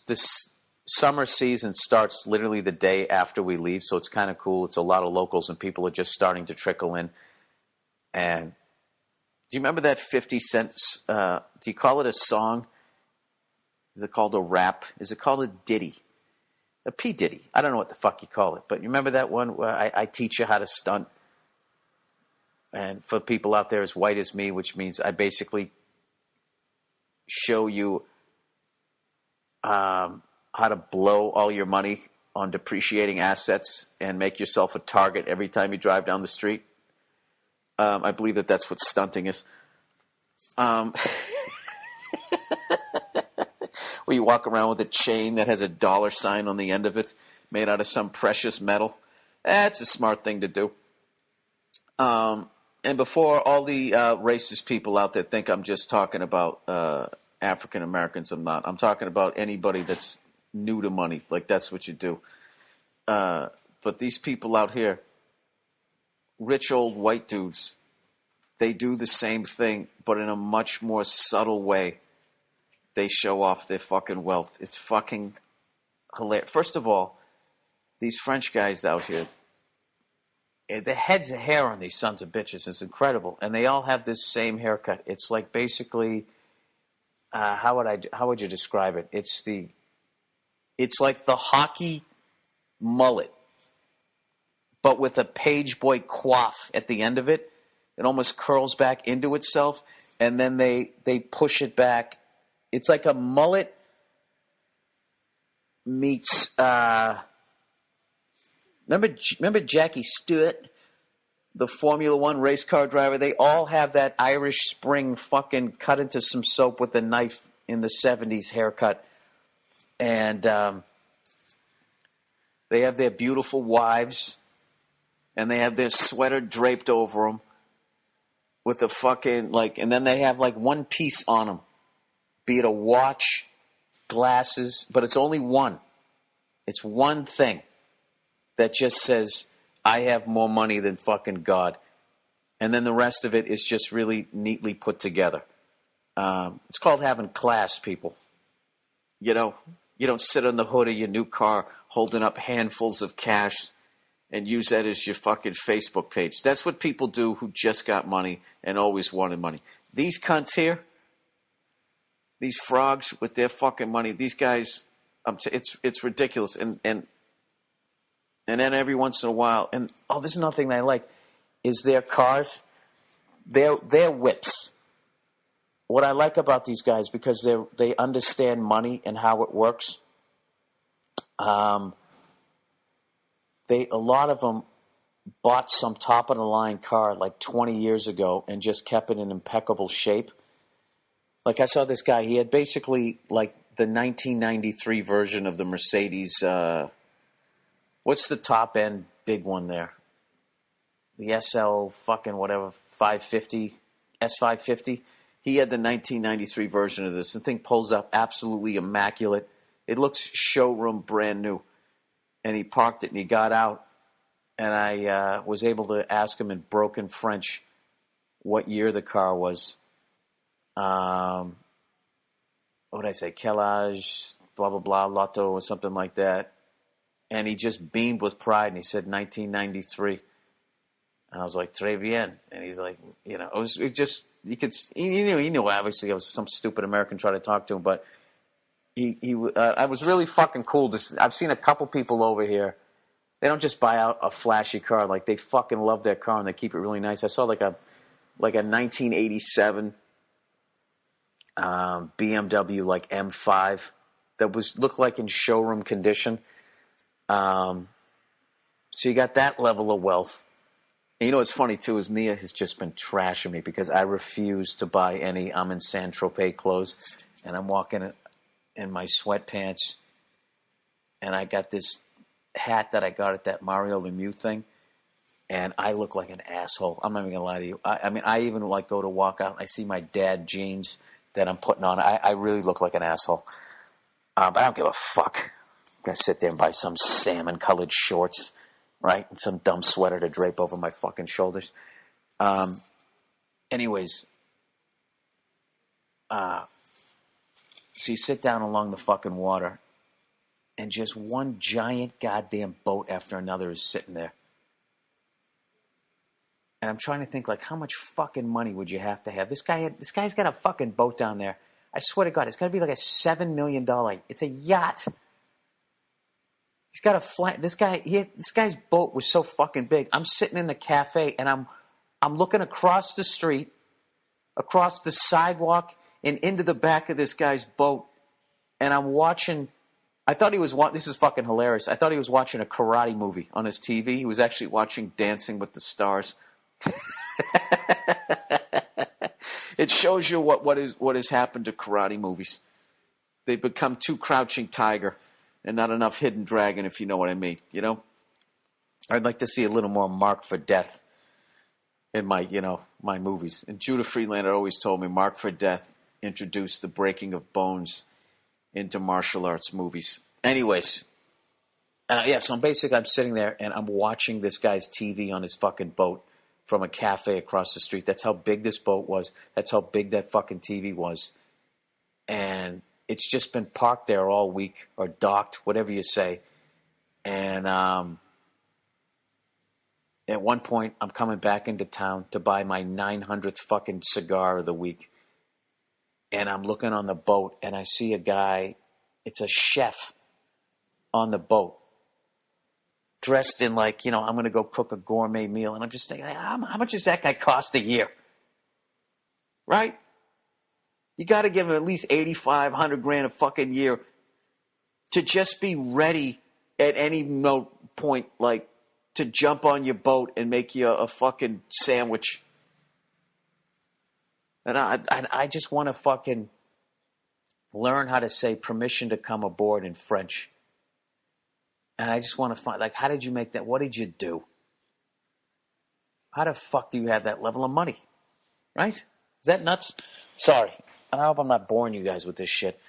this summer season starts literally the day after we leave, so it's kind of cool. It's a lot of locals, and people are just starting to trickle in. And do you remember that 50 Cent? Do you call it a song? Is it called a rap? Is it called a ditty? A P Diddy? I don't know what the fuck you call it, but you remember that one where I teach you how to stunt? And for people out there as white as me, which means I basically show you how to blow all your money on depreciating assets and make yourself a target every time you drive down the street. I believe that's what stunting is. Where you walk around with a chain that has a dollar sign on the end of it, made out of some precious metal. That's a smart thing to do. And before all the racist people out there think I'm just talking about African Americans, I'm not. I'm talking about anybody that's new to money. Like, that's what you do. But these people out here, rich old white dudes, they do the same thing, but in a much more subtle way. They show off their fucking wealth. It's fucking hilarious. First of all, these French guys out here, the heads of hair on these sons of bitches is incredible, and they all have this same haircut. It's like basically, how would you describe it? It's like the hockey mullet, but with a page boy coif at the end of it. It almost curls back into itself, and then they push it back. It's like a mullet meets. Remember Jackie Stewart, the Formula One race car driver? They all have that Irish Spring fucking cut into some soap with a knife in the 70s haircut. And they have their beautiful wives, and they have their sweater draped over them with a fucking, and then they have one piece on them. Be it a watch, glasses, but it's only one. It's one thing that just says, I have more money than fucking God. And then the rest of it is just really neatly put together. It's called having class, people. You know, you don't sit on the hood of your new car holding up handfuls of cash and use that as your fucking Facebook page. That's what people do who just got money and always wanted money. These cunts here, these frogs with their fucking money, these guys, it's ridiculous. And then every once in a while, there's nothing I like, is their cars, their whips. What I like about these guys, because they understand money and how it works, a lot of them bought some top-of-the-line car 20 years ago and just kept it in impeccable shape. Like, I saw this guy, he had basically, the 1993 version of the Mercedes, what's the top-end big one there? The SL fucking whatever, 550, S550? He had the 1993 version of this. The thing pulls up absolutely immaculate. It looks showroom brand new. And he parked it and he got out. And I was able to ask him in broken French what year the car was. What did I say? Quel âge, blah, blah, blah, Lotto or something like that. And he just beamed with pride and he said 1993. And I was like, très bien. And he's like, it just, you could, he knew obviously I was some stupid American trying to talk to him, but I was really fucking cool. I've seen a couple people over here. They don't just buy out a flashy car. They fucking love their car and they keep it really nice. I saw a 1987 BMW M5 that looked like in showroom condition. So you got that level of wealth. And what's funny too is Mia has just been trashing me because I refuse to buy any I'm in Saint-Tropez clothes, and I'm walking in my sweatpants, and I got this hat that I got at that Mario Lemieux thing, and I look like an asshole. I'm not even gonna lie to you. I even go to walk out and I see my dad jeans that I'm putting on. I really look like an asshole. But I don't give a fuck. I'm going to sit there and buy some salmon-colored shorts, right? And some dumb sweater to drape over my fucking shoulders. Anyways. So you sit down along the fucking water, and just one giant goddamn boat after another is sitting there. And I'm trying to think, like, how much fucking money would you have to have? This guy's got a fucking boat down there. I swear to God, it's got to be like a $7 million. It's a yacht. He's got a flat. This guy's boat was so fucking big. I'm sitting in the cafe and I'm looking across the street, across the sidewalk, and into the back of this guy's boat, and I'm watching. I thought he was watching. This is fucking hilarious. I thought he was watching a karate movie on his TV. He was actually watching Dancing with the Stars. It shows you what has happened to karate movies. They've become too Crouching Tiger and not enough Hidden Dragon, if you know what I mean. You know, I'd like to see a little more Mark for Death in my movies. And Judah Friedlander always told me Mark for Death introduced the breaking of bones into martial arts movies. Anyways, so I'm sitting there and I'm watching this guy's TV on his fucking boat from a cafe across the street. That's how big this boat was. That's how big that fucking TV was. And it's just been parked there all week, or docked, whatever you say. And at one point, I'm coming back into town to buy my 900th fucking cigar of the week. And I'm looking on the boat, and I see a guy, it's a chef on the boat, dressed in I'm going to go cook a gourmet meal. And I'm just thinking, how much does that guy cost a year? Right? You got to give him at least $8,500 a fucking year to just be ready at any point, to jump on your boat and make you a fucking sandwich. And I just want to fucking learn how to say permission to come aboard in French. And I just want to find, how did you make that? What did you do? How the fuck do you have that level of money? Right? Is that nuts? Sorry. And I hope I'm not boring you guys with this shit.